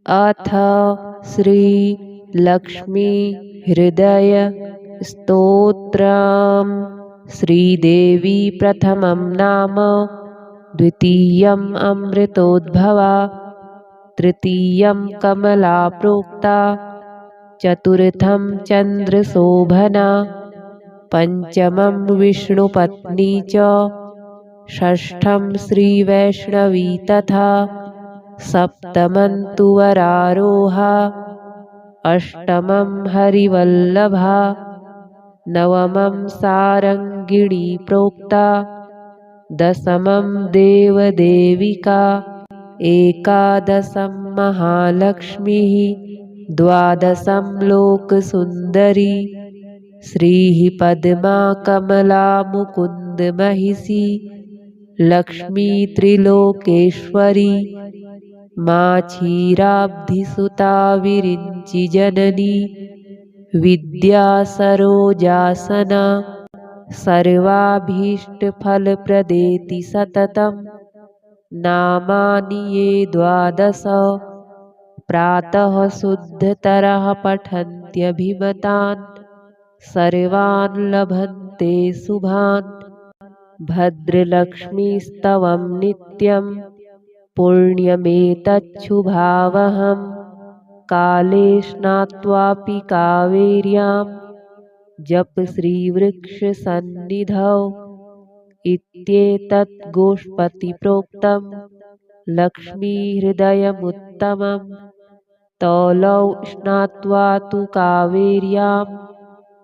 अथ श्री लक्ष्मी हृदय स्तोत्रम्। श्रीदेवी प्रथमं नाम, द्वितीयम् अमृतोद्भवा, तृतीयं कमला प्रोक्ता, चतुर्थं चन्द्रशोभना, पंचमं विष्णुपत्नी च, षष्ठं श्रीवैष्णवी तथा, सप्तमं तु वरारोहा, अष्टमं हरिवल्लभा, नवमं सारङ्गिणी प्रोक्ता, दशमं देवदेविका, एकादशं महालक्ष्मीः, द्वादशं लोकसुन्दरी, श्रीः पद्मा कमला मुकुन्दमहिषी, लक्ष्मी त्रिलोकेश्वरी, मा क्षीराब्धिसुता विरिञ्चिजननी, विद्या सरोजासना, सर्वाभीष्टफलप्रदेति सततं, नामानि ये द्वादश, प्रातः शुद्धतरः पठन्त्यभिमतान्, सर्वान् लभन्ते शुभान्। भद्रलक्ष्मीस्तवं नित्यं, पुण्यमेतच्छुभावहं, काले स्नात्वापि कावेर्यां, जप श्रीवृक्षसन्निधौ, इत्येतत् गोष्पतिप्रोक्तं, लक्ष्मीहृदयमुत्तमं, तौलौ स्नात्वा तु कावेर्यां,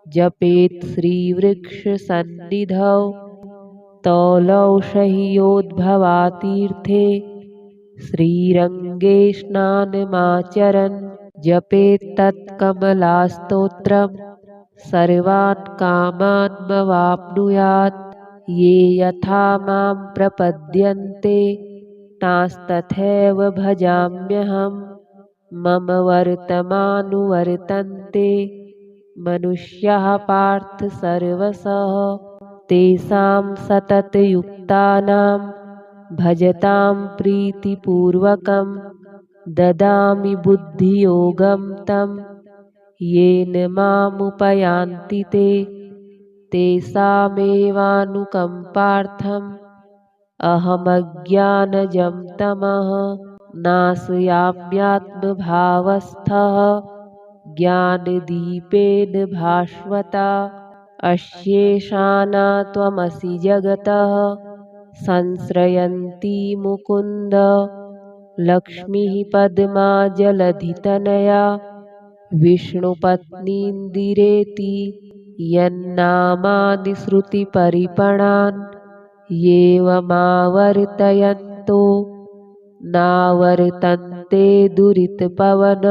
जपेत् श्रीवृक्षसन्निधौ, तौलौ शह्योद्भवातीर्थे, श्रीरङ्गे स्नानमाचरन्, जपेत्तत्कमलास्तोत्रं, सर्वान् कामान्मवाप्नुयात्। ये यथा मां प्रपद्यन्ते, तांस्तथैव भजाम्यहम्, मम वर्तमानुवर्तन्ते मनुष्याः पार्थ सर्वशः, तेषां सततयुक्तानां, भजतां प्रीतिपूर्वकं, ददामि बुद्धियोगं तं, येन मामुपयान्ति ते, तेषामेवानुकम्पार्थम् अहमज्ञानजं तमः, नाशयाम्यात्मभावस्थः, ज्ञानदीपेन भास्वता। अस्येषाना त्वमसि जगतः, संश्रयन्ती मुकुन्द, लक्ष्मीः पद्मा जलधितनया, विष्णुपत्नीन्दिरेति, यन्नामानि श्रुतिपरिपणान्, येवमावर्तयन्तो नावर्तन्ते दुरितपवन,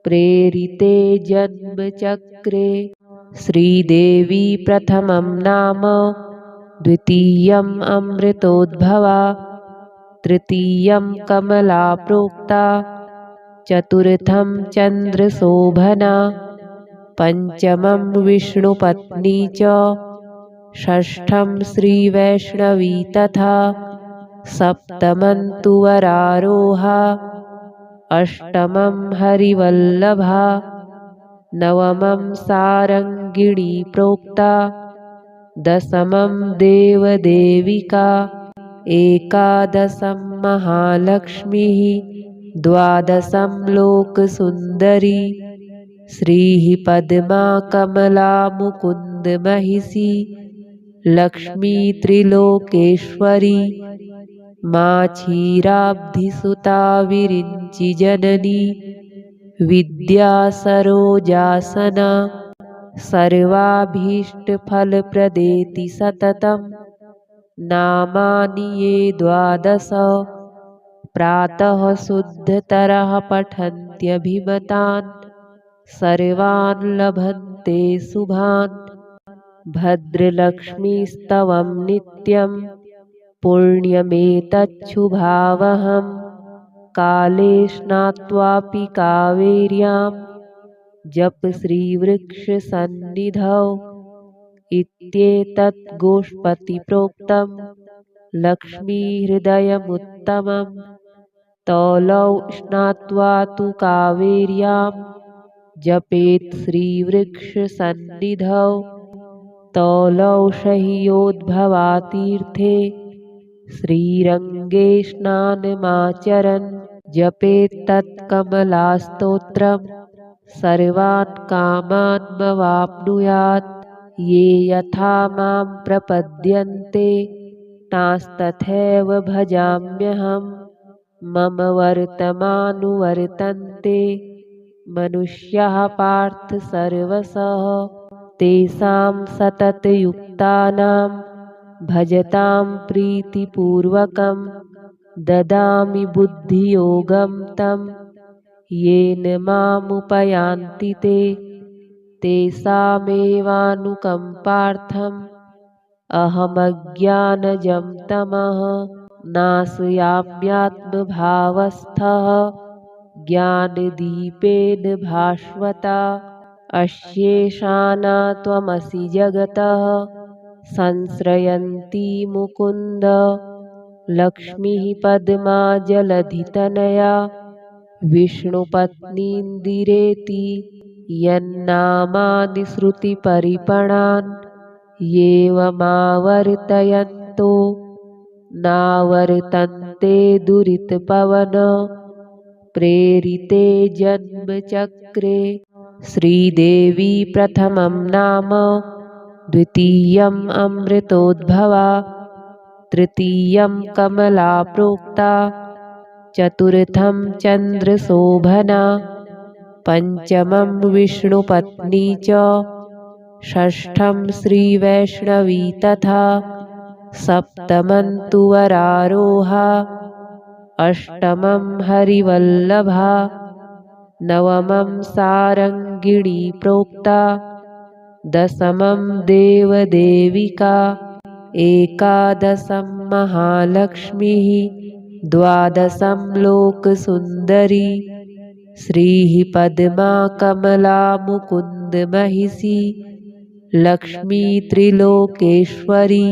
प्रेरिते जन्मचक्रे। श्रीदेवी प्रथमं नाम, द्वितीयम् अमृतोद्भवा, तृतीयं कमला प्रोक्ता, चतुर्थं चन्द्रशोभना, पंचमं विष्णुपत्नी च, षष्ठं श्रीवैष्णवी तथा, सप्तमं तु वरारोहा, अष्टमं हरिवल्लभा, नवमं सारङ्गिणी प्रोक्ता, दशमं देवदेविका, एकादशं महालक्ष्मीः, द्वादशं लोकसुन्दरी, श्रीः पद्मा कमला मुकुन्दमहिषी, लक्ष्मी त्रिलोकेश्वरी, मा क्षीराब्धिसुता विरिञ्चिजननी, विद्या सरोजासना, सर्वाभीष्टफलप्रदेति सततं, नामानि ये द्वादश, प्रातः शुद्धतरः पठन्त्यभिमतान्, सर्वान् लभन्ते शुभान्। भद्रलक्ष्मीस्तवं नित्यं, पुण्यमेतच्छुभावहं, काले स्नात्वापि कावेर्यां, जप श्रीवृक्षसन्निधौ, इत्येतत् गोष्पतिप्रोक्तं, लक्ष्मीहृदयमुत्तमं, तौलौ स्नात्वा तु कावेर्यां जपेत् श्रीवृक्षसन्निधौ तौलौ शह्योद्भवातीर्थे श्रीरङ्गे स्नानमाचरन् जपेत्तत्कमलास्तोत्रम् सर्वान् कामान्मवाप्नुयात् ये यथा मां प्रपद्यन्ते तांस्तथैव भजाम्यहम् मम वर्तमानुवर्तन्ते मनुष्याः पार्थ सर्वशः तेषां सततयुक्तानां भजतां प्रीतिपूर्वकं ददामि बुद्धियोगं तं येन मामुपयान्ति ते तेषामेवानुकम्पार्थम् अहमज्ञानजं तमः नाशयाम्यात्मभावस्थः ज्ञानदीपेन भास्वता अस्येषाना त्वमसि जगतः संश्रयन्ती मुकुन्द लक्ष्मीः पद्मा जलधितनया विष्णुपत्नीन्दिरेति यन्नामानि श्रुतिपरिपणान् येवमावर्तयन्तो नावर्तन्ते दुरितपवन प्रेरिते जन्मचक्रे श्रीदेवी प्रथमं नाम द्वितीयम् अमृतोद्भवा तृतीयं कमला प्रोक्ता चतुर्थं चन्द्रशोभना पंचमं विष्णुपत्नी च षष्ठं श्रीवैष्णवी तथा सप्तमं तु वरारोहा अष्टमं हरिवल्लभा नवमं सारङ्गिणी प्रोक्ता दशमं देवदेविका एकादशं महालक्ष्मीः द्वादशं लोकसुन्दरी श्रीः पद्मा कमला मुकुन्दमहिषी लक्ष्मी त्रिलोकेश्वरी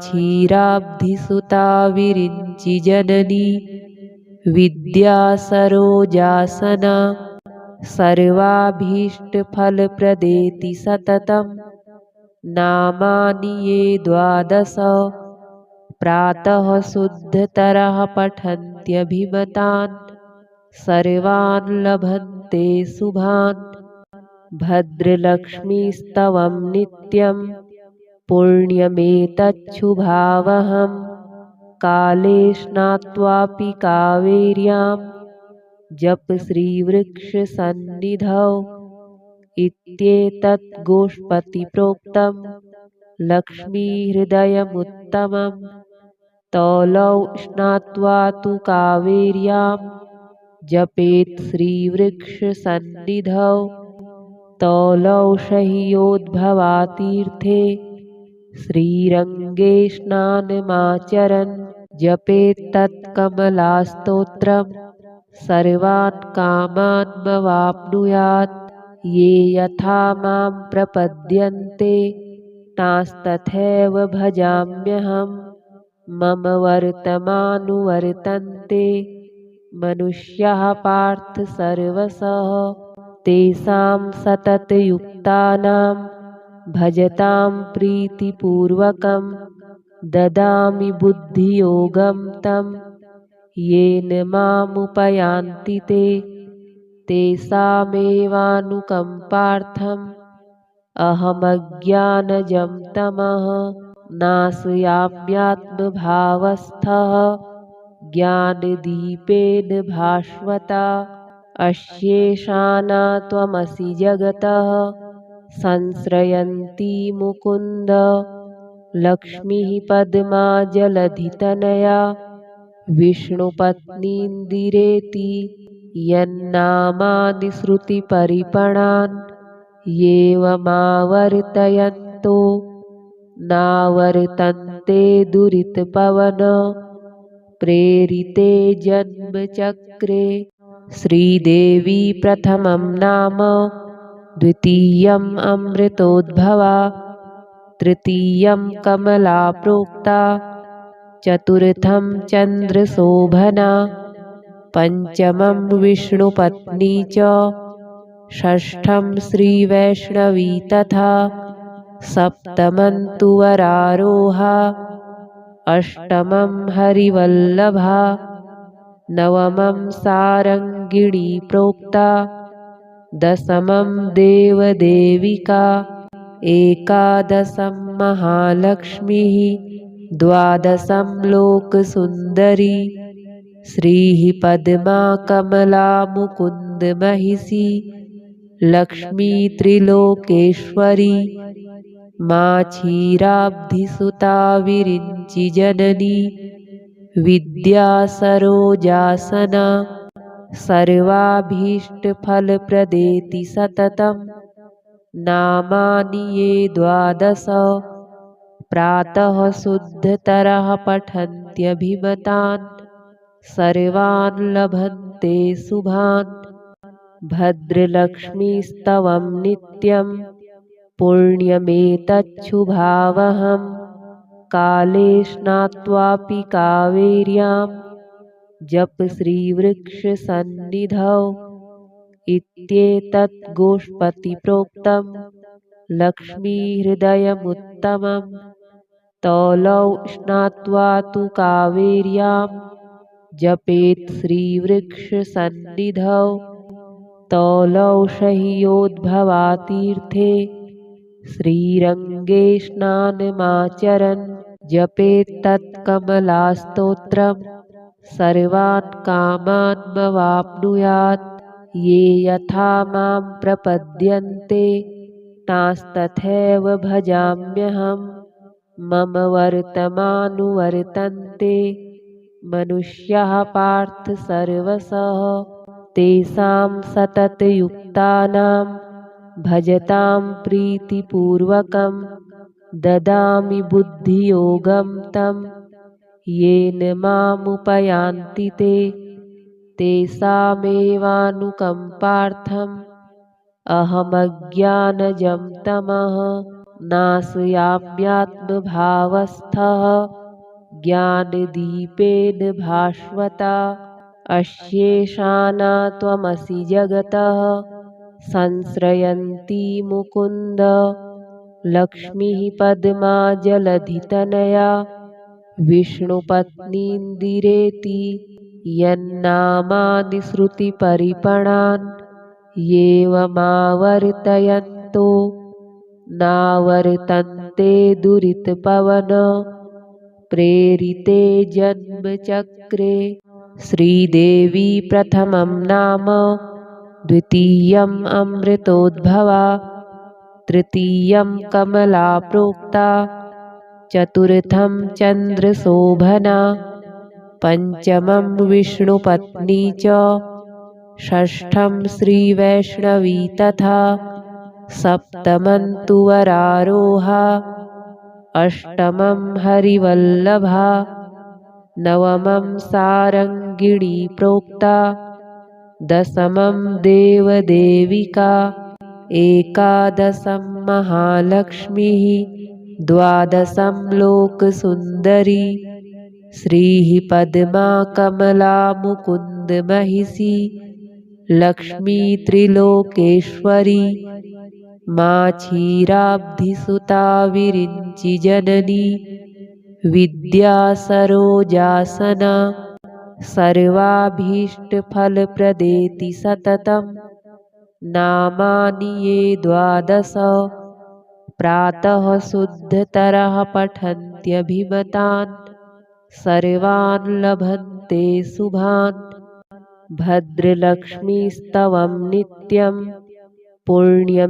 क्षीराब्धिसुता विरिञ्चिजननी विद्या सरोजासना सर्वाभीष्टफलप्रदेति सततं नामानि ये द्वादश प्रातः शुद्धतरः पठन्त्यभिमतान् सर्वान् लभन्ते शुभान् भद्रलक्ष्मीस्तवं नित्यं पुण्यमेतच्छुभावहं काले स्नात्वापि कावेर्यां जप श्रीवृक्षसन्निधौ इत्येतत् गोष्पतिप्रोक्तं लक्ष्मीहृदयमुत्तमं तौलौ स्नात्वा तु कावेर्यां जपेत् श्रीवृक्षसन्निधौ तौलौ शह्योद्भवातीर्थे श्रीरङ्गे स्नानमाचरन् जपेत्तत्कमलास्तोत्रम् सर्वान् कामान्मवाप्नुयात् ये यथा मां प्रपद्यन्ते तांस्तथैव भजाम्यहम् मम वर्तमानुवर्तन्ते मनुष्याः पार्थ सर्वशः तेषां सततयुक्तानां भजतां प्रीतिपूर्वकं ददामि बुद्धियोगं तं येन मामुपयान्ति ते तेषामेवानुकम्पार्थम् अहमज्ञानजं तमः नाशयाम्यात्मभावस्थः ज्ञानदीपेन भास्वता अस्येषाना त्वमसि जगतः संश्रयन्ती मुकुन्द लक्ष्मीः पद्मा जलधितनया विष्णुपत्नीन्दिरेति यन्नामानि श्रुतिपरिपणान् येवमावर्तयन्तो नावर्तन्ते दुरितपवन प्रेरिते जन्मचक्रे श्रीदेवी प्रथमं नाम द्वितीयम् अमृतोद्भवा तृतीयं कमला प्रोक्ता चतुर्थं चन्द्रशोभना पञ्चमं विष्णुपत्नी च षष्ठं श्रीवैष्णवी तथा सप्तमं तु वरारोहा अष्टमं हरिवल्लभा नवमं सारङ्गिणी प्रोक्ता दशमं देवदेविका एकादशं महालक्ष्मीः द्वादशं लोकसुन्दरी श्रीः पद्मा कमला मुकुन्दमहिषी लक्ष्मी त्रिलोकेश्वरी मा क्षीराब्धिसुता विरिञ्चिजननी विद्या सरोजासना सर्वाभीष्टफलप्रदेति सततं नामानि ये द्वादश प्रातः शुद्धतरः पठन्त्यभिमतान् सर्वान् लभन्ते शुभान् भद्रलक्ष्मीस्तवं नित्यं पुण्यमेतच्छुभावहं काले स्नात्वापि कावेर्यां जप श्रीवृक्षसन्निधौ इत्येतत् गोष्पतिप्रोक्तं लक्ष्मीहृदयमुत्तमं तौलौ स्नात्वा तु कावेर्यां जपेत् श्रीवृक्षसन्निधौ तौलौ शह्योद्भवातीर्थे श्रीरङ्गे स्नानमाचरन् जपेत्तत्कमलास्तोत्रं सर्वान् कामान्मवाप्नुयात् ये यथा मां प्रपद्यन्ते तांस्तथैव भजाम्यहं मम वर्तमानुवर्तन्ते मनुष्याः पार्थ सर्वशः तेषां सततयुक्तानां भजतां प्रीतिपूर्वकं ददामि बुद्धियोगं तं येन मामुपयान्ति ते तेषामेवानुकम्पार्थम् अहमज्ञानजं तमः नाशयाम्यात्मभावस्थः ज्ञानदीपेन भास्वता अस्येषाना त्वमसि जगतः संश्रयन्ती मुकुन्द लक्ष्मीः पद्मा जलधितनया विष्णुपत्नीन्दिरेति यन्नामानि श्रुतिपरिपणान् येवमावर्तयन्तो नावर्तन्ते दुरितपवन प्रेरिते जन्मचक्रे श्रीदेवी प्रथमं नाम द्वितीयम् अमृतोद्भवा तृतीयं कमला प्रोक्ता चतुर्थं चन्द्रशोभना पञ्चमं विष्णुपत्नी च षष्ठं श्रीवैष्णवी तथा सप्तमं तु वरारोहा अष्टमं हरिवल्लभा नवमं सारङ्गिणी प्रोक्ता दशमं देवदेविका एकादशं महालक्ष्मीः द्वादशं लोकसुन्दरी श्रीः पद्मा कमला मुकुन्दमहिषी लक्ष्मी त्रिलोकेश्वरी मा क्षीराब्धिसुता विरिञ्चिजननी विद्या सरोजासना सर्वाभीष्टफलप्रदेति सततं नामानि ये द्वादश प्रातः शुद्धतरः पठन्त्यभिमतान् सर्वान् लभन्ते शुभान् भद्रलक्ष्मीस्तवं नित्यं पुण्यमेतच्छुभावहं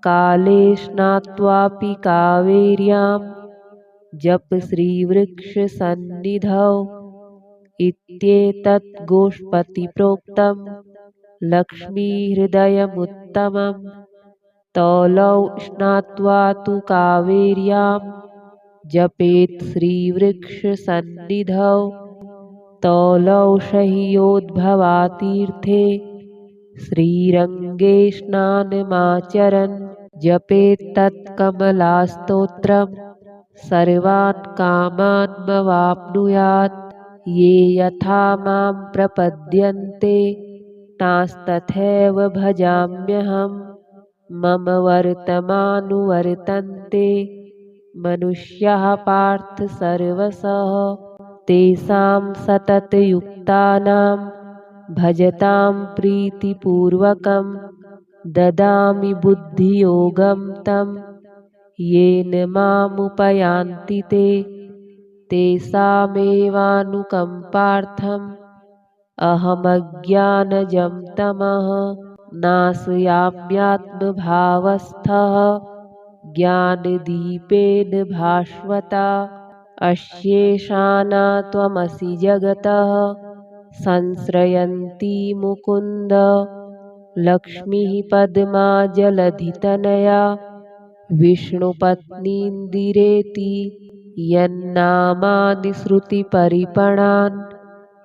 काले स्नात्वापि कावेर्यां जप श्रीवृक्षसन्निधौ इत्येतत् गोष्पतिप्रोक्तं लक्ष्मीहृदयमुत्तमं तौलौ स्नात्वा तु कावेर्यां जपेत् श्रीवृक्षसन्निधौ तौलौ शह्योद्भवातीर्थे श्रीरङ्गे स्नानमाचरन् जपेत्तत्कमलास्तोत्रं सर्वान् कामान्मवाप्नुयात्। ये यथा मां प्रपद्यन्ते तांस्तथैव भजाम्यहम्। मम वर्तमानुवर्तन्ते मनुष्याः पार्थ सर्वशः। तेषां सततयुक्तानां भजतां प्रीतिपूर्वकं ददामि बुद्धियोगं तं। येन मामुपयान्ति ते तेषामेवानुकम्पार्थम् अहमज्ञानजं तमः नाशयाम्यात्मभावस्थः ज्ञानदीपेन भास्वता। अशेषाना त्वमसि जगतः संश्रयन्ती मुकुन्द। लक्ष्मीः पद्मा जलधितनया विष्णुपत्नीन्दिरेति। यन्नामानि श्रुतिपरिपणान्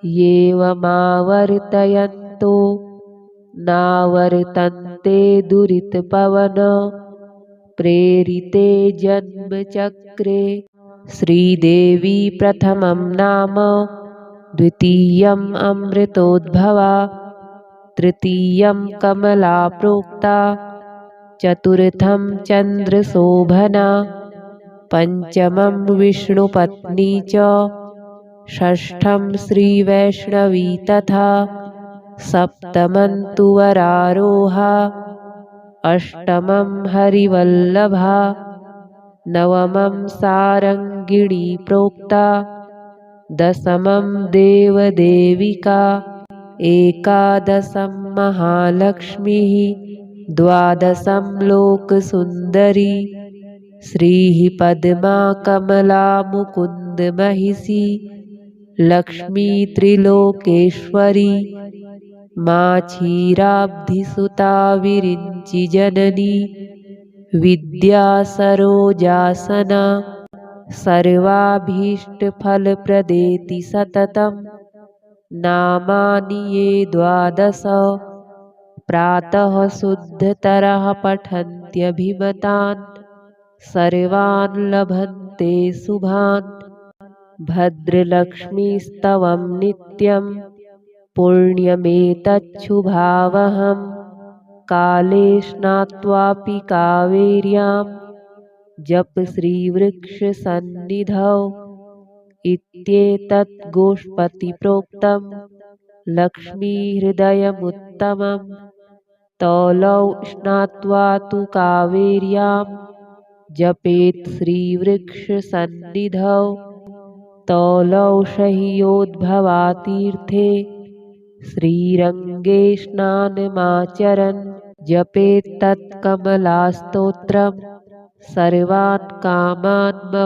येवमावर्तयन्तो नावर्तन्ते दुरितपवन। प्रेरिते जन्मचक्रे श्रीदेवी प्रथमं नाम। द्वितीयम् अमृतोद्भवा तृतीयं कमला प्रोक्ता। चतुर्थं चन्द्रशोभना पंचमं विष्णुपत्नी च। षष्ठं श्रीवैष्णवी तथा सप्तमं तु वरारोहा। अष्टमं हरिवल्लभा नवमं सारङ्गिणी प्रोक्ता। दशमं देवदेविका एकादशं महालक्ष्मीः। द्वादशं लोकसुन्दरी श्रीः पद्मा कमला मुकुन्दमहिषी। लक्ष्मी त्रिलोकेश्वरी माँ क्षीराब्धिसुता विरिञ्चिजननी। विद्या सरोजासना सर्वाभीष्टफलप्रदेति सततं। नामानि ये द्वादश प्रातः शुद्धतरः पठन्त्यभिमतान् सर्वान् लभन्ते शुभान्। भद्रलक्ष्मीस्तवं नित्यं पुण्यमेतच्छुभावहम्। काले स्नात्वापि कावेर्यां जप श्रीवृक्षसन्निधौ। इत्येतत् गोष्पतिप्रोक्तं लक्ष्मीहृदयमुत्तमं। तौलौ स्नात्वा तु कावेर्यां जपेत् श्रीवृक्षसन्निधौ। तौलौ शह्योद्भवातीर्थे श्रीरङ्गे स्नानमाचरन् जपेत्तत्कमलास्तोत्रं सर्वान् कामान्मवाप्नुयात्।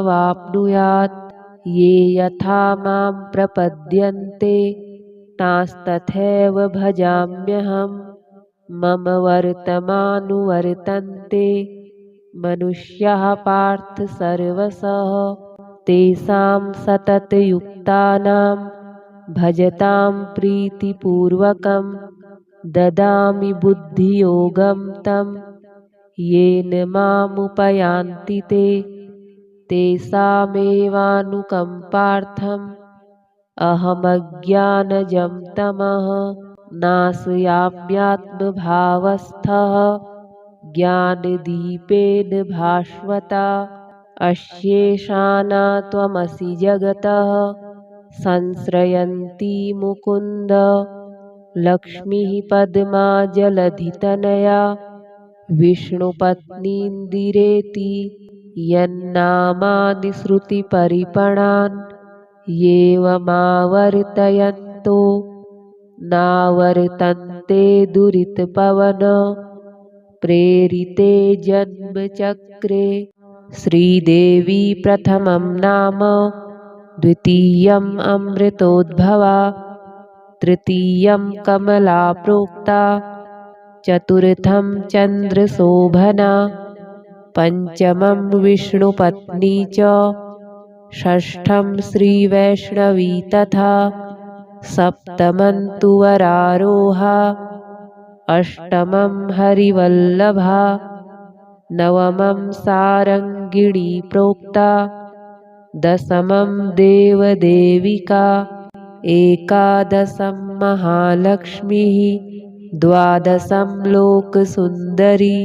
ये यथा मां प्रपद्यन्ते तांस्तथैव भजाम्यहम्। मम वर्तमानुवर्तन्ते मनुष्याः पार्थ सर्वशः। तेषां सततयुक्तानां भजतां प्रीतिपूर्वकं ददामि बुद्धियोगं तं। येन मामुपयान्ति ते तेषामेवानुकम्पार्थम् अहमज्ञानजं तमः नाशयाम्यात्मभावस्थः ज्ञानदीपेन भास्वता। अशेषाना त्वमसि जगतः संश्रयन्ती मुकुन्द। लक्ष्मीः पद्मा जलधितनया विष्णुपत्नीन्दिरेति। यन्नामानि श्रुतिपरिपणान् येवमावर्तयन्तो नावर्तन्ते दुरितपवन। प्रेरिते जन्मचक्रे श्रीदेवी प्रथमं नाम। द्वितीयम् अमृतोद्भवा तृतीयं कमला प्रोक्ता। चतुर्थं चन्द्रशोभना पंचमं विष्णुपत्नी च। षष्ठं श्रीवैष्णवी तथा सप्तमं तु वरारोहा। अष्टमं हरिवल्लभा नवमं सारङ्गिणी प्रोक्ता। दशमं देवदेविका एकादशं महालक्ष्मीः द्वादशं लोकसुन्दरी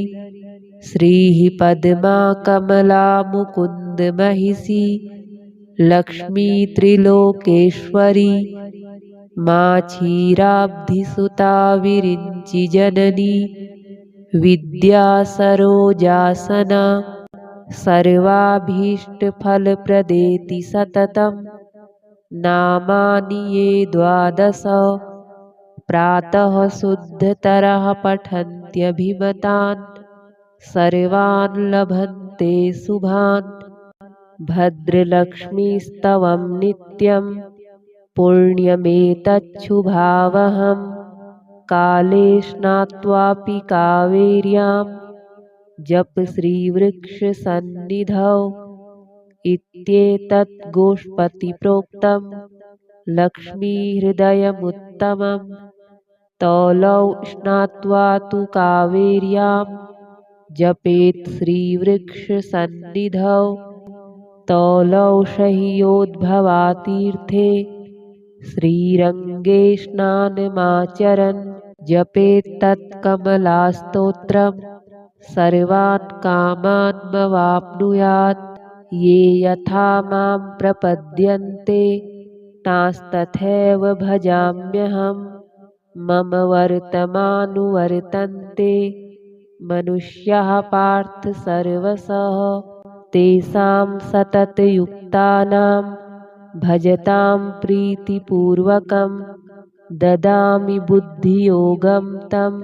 श्रीः पद्मा कमला मुकुन्दमहिषी लक्ष्मी त्रिलोकेश्वरी मा क्षीराब्धिसुता विरिञ्चिजननी विद्या सरोजासना सर्वाभीष्टफलप्रदेति सततं नामानि ये द्वादश प्रातः शुद्धतरः पठन्त्यभिमतान् सर्वान् लभन्ते शुभान् भद्रलक्ष्मीस्तवं नित्यं पुण्यमेतच्छुभावहं काले स्नात्वापि कावेर्यां जप श्रीवृक्षसन्निधौ इत्येतत् गोष्पतिप्रोक्तं लक्ष्मीहृदयमुत्तमं तौलौ स्नात्वा तु कावेर्यां जपेत् श्रीवृक्षसन्निधौ तौलौ शह्योद्भवातीर्थे श्रीरङ्गे स्नानमाचरन् जपेत्तत्कमलास्तोत्रं सर्वान् कामान्मवाप्नुयात् ये यथा मां प्रपद्यन्ते तांस्तथैव भजाम्यहं मम वर्तमानुवर्तन्ते मनुष्याः पार्थ सर्वशः तेषां सततयुक्तानां भजतां प्रीतिपूर्वकं ददामि बुद्धियोगं तं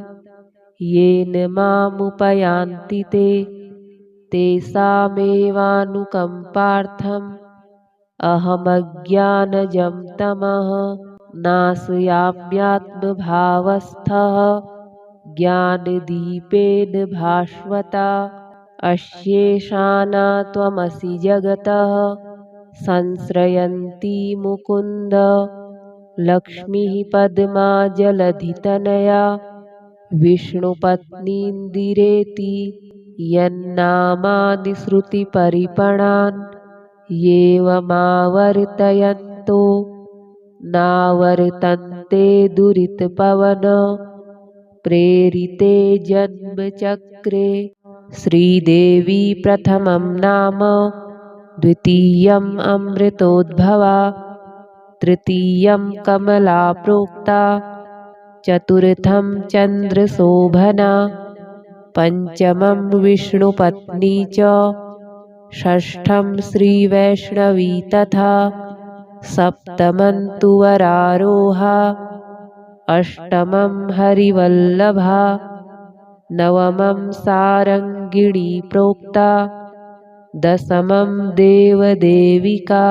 येन मामुपयान्ति ते तेषामेवानुकम्पार्थम् अहमज्ञानजं तमः नाशयाम्यात्मभावस्थः ज्ञानदीपेन भास्वता अस्येषाना त्वमसि जगतः संश्रयन्ती मुकुन्द लक्ष्मीः पद्मा जलधितनया विष्णुपत्नीन्दिरेति यन्नामानि श्रुतिपरिपणान् येवमावर्तयन्तो नावर्तन्ते दुरितपवन प्रेरिते जन्मचक्रे श्रीदेवी प्रथमं नाम द्वितीयम् अमृतोद्भवा तृतीयं कमला प्रोक्ता चतुर्थं चन्द्रशोभना पंचमं विष्णुपत्नी च षष्ठं श्रीवैष्णवी तथा सप्तमं तु वरारोहा अष्टमं हरिवल्लभा नवमं सारङ्गिणी प्रोक्ता दशमं देवदेविका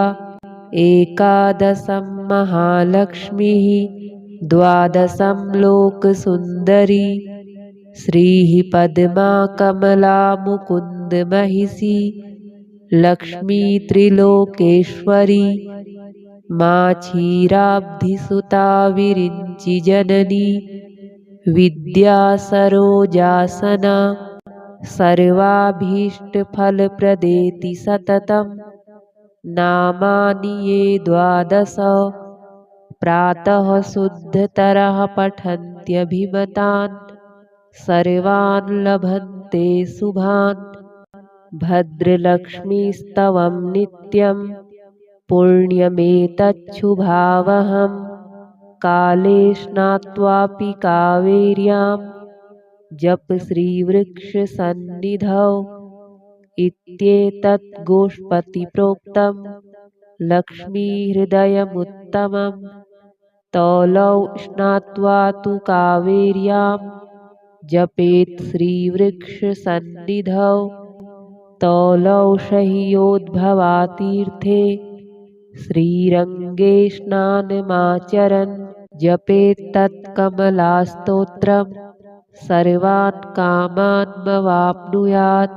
एकादशं महालक्ष्मीः द्वादशं लोकसुन्दरी श्रीः पद्मा कमला मुकुन्दमहिषी लक्ष्मी त्रिलोकेश्वरी मा क्षीराब्धिसुता विरिञ्चिजननी विद्या सरोजासना सर्वाभीष्टफलप्रदेति सततं नामानि ये द्वादश प्रातः शुद्धतरः पठन्त्यभिमतान् सर्वान् लभन्ते शुभान् भद्रलक्ष्मीस्तवं नित्यं पुण्यमेतच्छुभावहं काले स्नात्वापि कावेर्यां जप श्रीवृक्षसन्निधौ इत्येतत् गोष्पतिप्रोक्तं लक्ष्मीहृदयमुत्तमं तौलौ स्नात्वा तु कावेर्यां जपेत् श्रीवृक्षसन्निधौ तौलौ शह्योद्भवातीर्थे श्रीरङ्गे स्नानमाचरन् जपेत्तत्कमलास्तोत्रं सर्वान् कामान्मवाप्नुयात्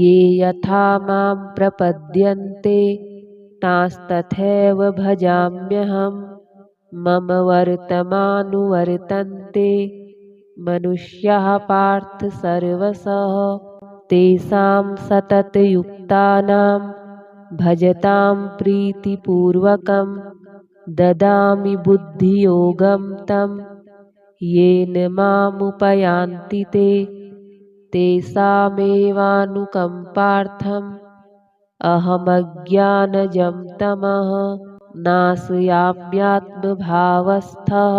ये यथा मां प्रपद्यन्ते तांस्तथैव भजाम्यहं मम वर्तमानुवर्तन्ते मनुष्याः पार्थ सर्वशः तेषां सततयुक्तानां भजतां प्रीतिपूर्वकं ददामि बुद्धियोगं तं येन मामुपयान्ति ते तेषामेवानुकम्पार्थम् अहमज्ञानजं तमः नाशयाम्यात्मभावस्थः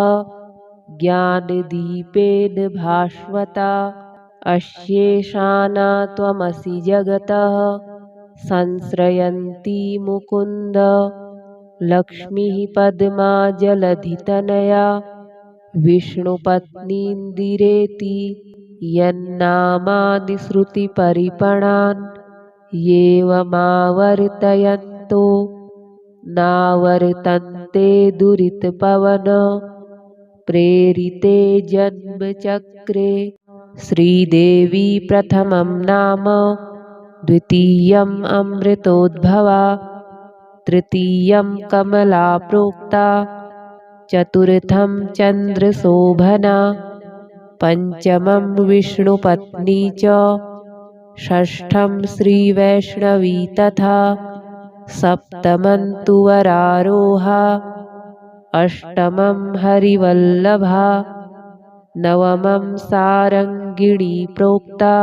ज्ञानदीपेन भास्वता अशेषाना त्वमसि जगतः संश्रयन्ती मुकुन्द लक्ष्मीः पद्मा जलधितनया विष्णुपत्नीन्दिरेति यन्नामानि श्रुतिपरिपणान् येवमावर्तयन्तो नावर्तन्ते दुरितपवन प्रेरिते जन्मचक्रे श्रीदेवी प्रथमं नाम द्वितीयम् अमृतोद्भवा तृतीयं कमला प्रोक्ता चतुर्थं चन्द्रशोभना पंचमं विष्णुपत्नी च षष्ठं श्रीवैष्णवी तथा सप्तमं तु वरारोहा अष्टमं हरिवल्लभा नवमं सारङ्गिणी प्रोक्ता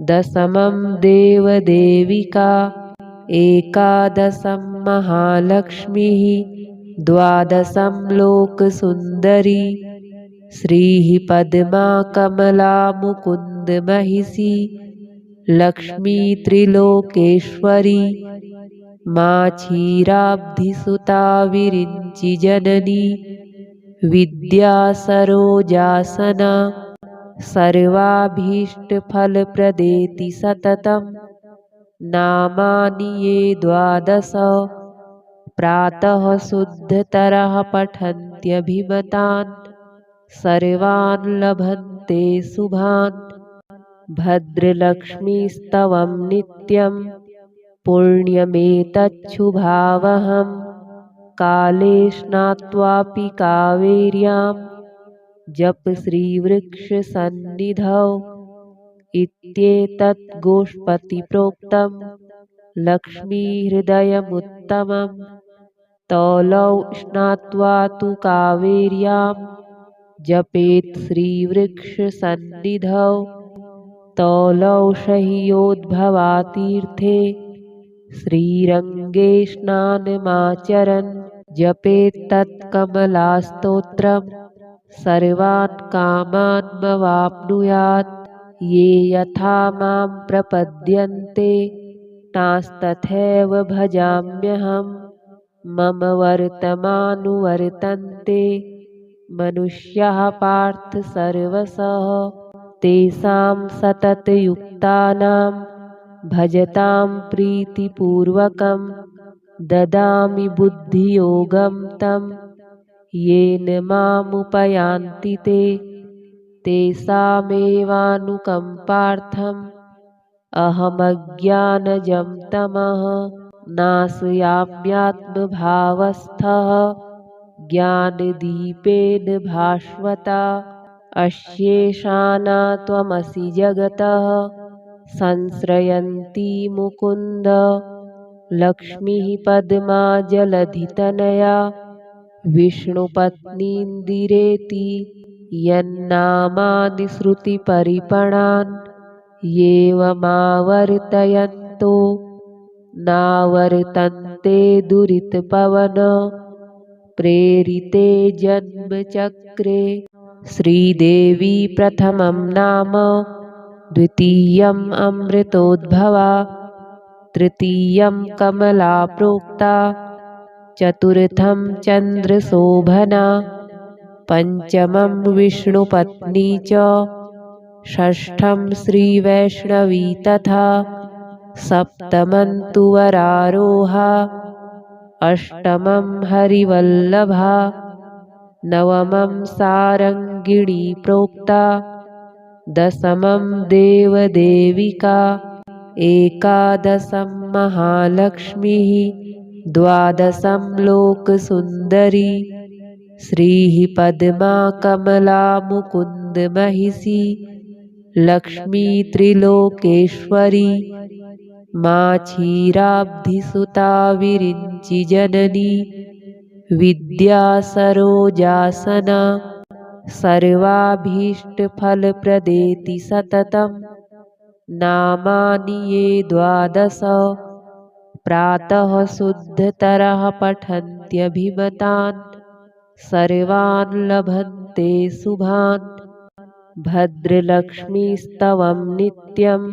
दशमं देवदेविका एकादशं महालक्ष्मीः द्वादशं लोकसुन्दरी श्रीः पद्मा कमला मुकुन्दमहिषी लक्ष्मी त्रिलोकेश्वरी मा क्षीराब्धिसुता विरिञ्चिजननी विद्या सरोजासना सर्वाभीष्टफलप्रदेति सततं नामानि ये द्वादश प्रातः शुद्धतरः पठन्त्यभिमतान् सर्वान् लभन्ते शुभान् भद्रलक्ष्मीस्तवं नित्यं पुण्यमेतच्छुभावहं काले स्नात्वापि कावेर्यां जप श्रीवृक्षसन्निधौ इत्येतत् गोष्पतिप्रोक्तं लक्ष्मीहृदयमुत्तमं तौलौ स्नात्वा तु कावेर्यां जपेत् श्रीवृक्षसन्निधौ तौलौ शह्योद्भवातीर्थे श्रीरङ्गे स्नानमाचरन् जपेत्तत्कमलास्तोत्रं सर्वान् कामान्मवाप्नुयात् ये यथा मां प्रपद्यन्ते तांस्तथैव भजाम्यहं मम वर्तमानुवर्तन्ते मनुष्याः पार्थ सर्वशः तेषां सततयुक्तानां भजतां प्रीतिपूर्वकं ददामि बुद्धियोगं तं येन मामुपयान्ति ते तेषामेवानुकम्पार्थम् अहमज्ञानजं तमः नाशयाम्यात्मभावस्थः ज्ञानदीपेन भास्वता अशेषाना त्वमसि जगतः संश्रयन्ती मुकुन्द लक्ष्मीः पद्मा जलधितनया विष्णुपत्नीन्दिरेति यन्नामानि श्रुतिपरिपणान् येवमावर्तयन्तो नावर्तन्ते दुरितपवन प्रेरिते जन्मचक्रे श्रीदेवी प्रथमं नाम द्वितीयम् अमृतोद्भवा तृतीयं कमला प्रोक्ता चतुर्थं चन्द्रशोभना पंचमं विष्णुपत्नी च षष्ठं श्रीवैष्णवी तथा सप्तमं तु वरारोहा अष्टमं हरिवल्लभा नवमं सारङ्गिणी प्रोक्ता दशमं देवदेविका एकादशं महालक्ष्मीः द्वादशं लोकसुन्दरी श्रीः पद्मा कमला मुकुन्दमहिषी लक्ष्मी त्रिलोकेश्वरी माछीराब्धिसुता विरिञ्चिजननी विद्या सरोजासना सर्वाभीष्टफलप्रदेति सततं नामानि ये द्वादश प्रातः शुद्धतरः पठन्त्यभिमतान् सर्वान् लभन्ते शुभान्। भद्रलक्ष्मीस्तवं नित्यं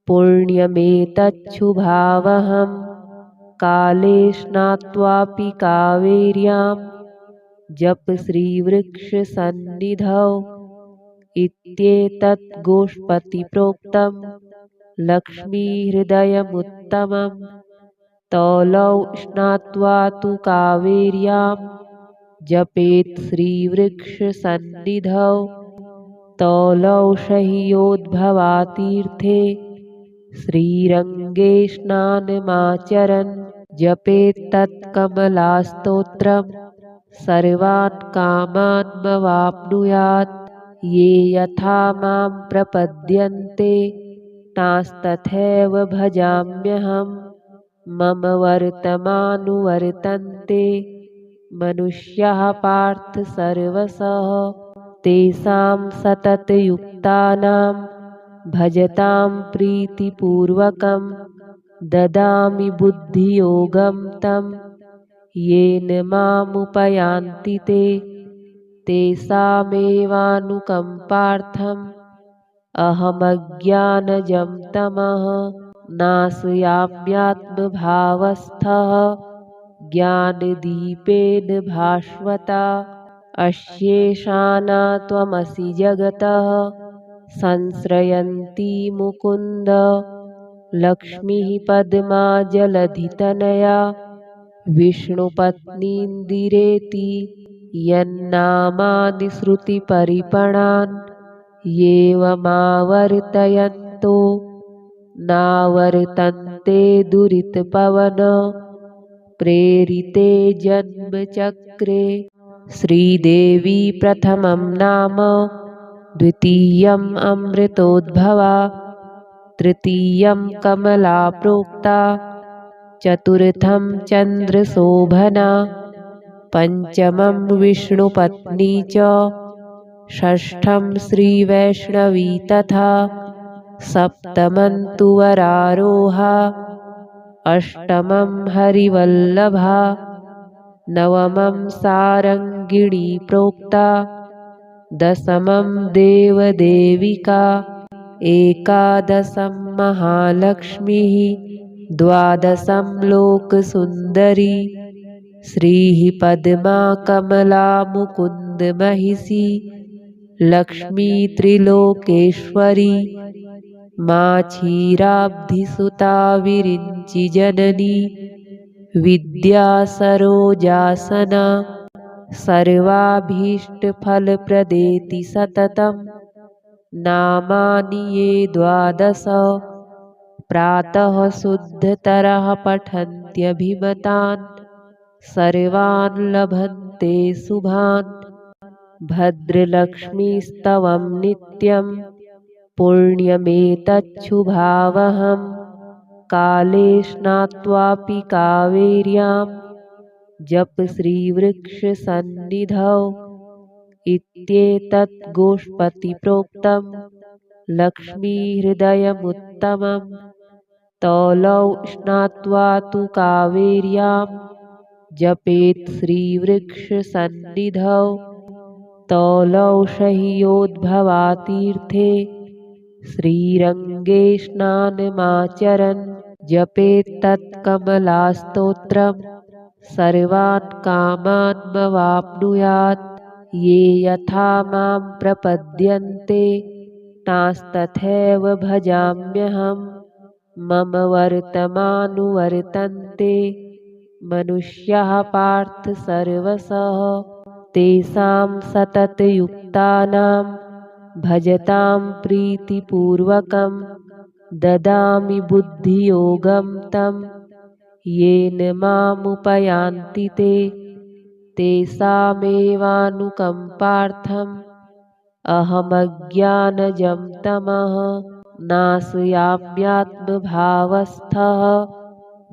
पुण्यमेतच्छुभावहं काले स्नात्वापि कावेर्यां जप श्रीवृक्षसन्निधौ इत्येतत् गोष्पतिप्रोक्तं लक्ष्मीहृदयमुत्तमं तौलौ स्नात्वा तु कावेर्यां जपेत् श्रीवृक्षसन्निधौ तौलौ शह्योद्भवातीर्थे श्रीरङ्गे स्नानमाचरन् जपेत्तत्कमलास्तोत्रं सर्वान् कामान्मवाप्नुयात्। ये यथा मां प्रपद्यन्ते तांस्तथैव भजाम्यहं मम वर्तमानुवर्तन्ते मनुष्याः पार्थ सर्वशः तेषां सततयुक्तानां भजतां प्रीतिपूर्वकं ददामि बुद्धियोगं तं येन मामुपयान्ति ते तेषामेवानुकम्पार्थम् अहमज्ञानजं तमः नाशयाम्यात्मभावस्थः ज्ञानदीपेन भास्वता। अस्येषाना त्वमसि जगतः संश्रयन्ती मुकुन्द लक्ष्मीः पद्मा जलधितनया विष्णुपत्नीन्दिरेति यन्नामानि श्रुतिपरिपणान् येवमावर्तयन्तो नावर्तन्ते दुरितपवन प्रेरिते जन्मचक्रे। श्रीदेवी प्रथमं नाम द्वितीयम् अमृतोद्भवा तृतीयं कमला प्रोक्ता चतुर्थं चन्द्रशोभना पंचमं विष्णुपत्नी च षष्ठं श्रीवैष्णवी तथा सप्तमं तु वरारोहा अष्टमं हरिवल्लभा नवमं सारङ्गिणी प्रोक्ता दशमं देवदेविका एकादशं महालक्ष्मीः द्वादशं लोकसुन्दरी श्रीः पद्मा कमला मुकुन्दमहिषी लक्ष्मी त्रिलोकेश्वरी माछीराब्धिसुता विरिञ्चिजननी विद्या सरोजासना सर्वाभीष्टफलप्रदेति सततं नामानि ये द्वादश प्रातः शुद्धतरः पठन्त्यभिमतान् सर्वान् लभन्ते शुभान्। भद्रलक्ष्मीस्तवं नित्यं पुण्यमेतच्छुभावहं काले स्नात्वापि कावेर्यां जप श्रीवृक्षसन्निधौ इत्येतत् गोष्पतिप्रोक्तं लक्ष्मीहृदयमुत्तमं तौलौ स्नात्वा तु कावेर्यां जपेत् श्रीवृक्षसन्निधौ तौलौ शह्योद्भवातीर्थे श्रीरङ्गे स्नानमाचरन् जपेत्तत्कमलास्तोत्रं सर्वान् कामान्मवाप्नुयात्। ये यथा मां प्रपद्यन्ते तांस्तथैव भजाम्यहं मम वर्तमानुवर्तन्ते मनुष्याः पार्थ सर्वशः तेषां सततयुक्तानां भजतां प्रीतिपूर्वकं ददामि बुद्धियोगं तं येन मामुपयान्ति ते तेषामेवानुकम्पार्थम् अहमज्ञानजं तमः नाशयाम्यात्मभावस्थः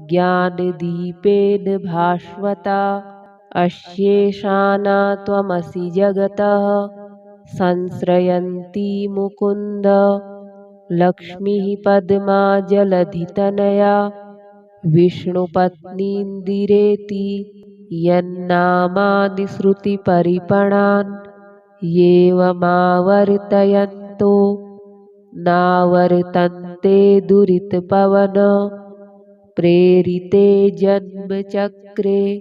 ज्ञानदीपेन भास्वता। अशेषाना त्वमसि जगतः संश्रयन्ती मुकुन्द। लक्ष्मीः पद्मा जलधितनया विष्णुपत्नीन्दिरेति। यन्नामानि श्रुतिपरिपणान् येवमावर्तयन्तो नावर्तन्ते दुरितपवन। प्रेरिते जन्मचक्रे